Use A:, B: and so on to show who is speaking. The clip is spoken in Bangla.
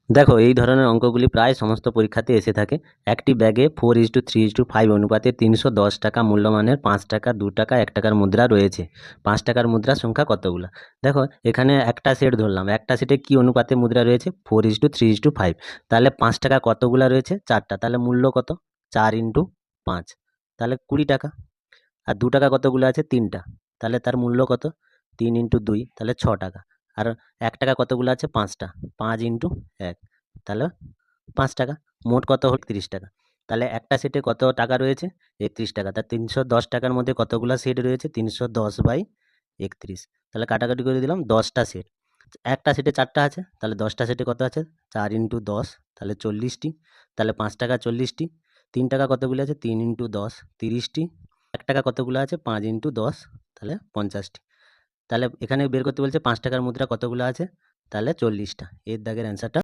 A: দেখো, এই ধরনের অঙ্কগুলি প্রায় সমস্ত পরীক্ষাতে এসে থাকে। একটি ব্যাগে 4:3:5 অনুপাতে 310 টাকা মূল্যমানের 5 টাকা, 2 টাকা, 1 টাকার মুদ্রা রয়েছে। 5 টাকার মুদ্রার সংখ্যা কতগুলো? দেখো, এখানে একটা সেট ধরলাম, একটা সেটে কি অনুপাতে মুদ্রা রয়েছে? 4:3:5। তাহলে 5 টাকা কতগুলো রয়েছে? 4টা। তাহলে মূল্য কত? 4 × 5, তাহলে 20 টাকা। আর 2 টাকা কতগুলো আছে? 3টা, তাহলে তার মূল্য কত? 3 × 2, তাহলে 6 টাকা। আর 1 টাকা কতগুলো আছে? 5টা, 5 × 1, তাহলে 5 টাকা। মোট কত হল? 30 টাকা। তাহলে একটা সেটে কত টাকা রয়েছে? 31 টাকা। তা 310 টাকার মধ্যে কতগুলো সেট রয়েছে? 310/31। তাহলে কাটাকাটি করে দিলাম, 10টা সেট। একটা সেটে 4টা আছে, তাহলে 10টা সেটে কত আছে? 4 × 10, তাহলে 40টি। তাহলে 5 টাকা 40টি। 3 টাকা কতগুলো আছে? 3 × 10, 30টি। 1 টাকা কতগুলো আছে? 5 × 10, তাহলে 50টি। তাহলে এখানে বের করতে বলছে 5 টাকার মুদ্রা কতগুলো আছে? তাহলে 40টা। এর দাগের অ্যান্সারটা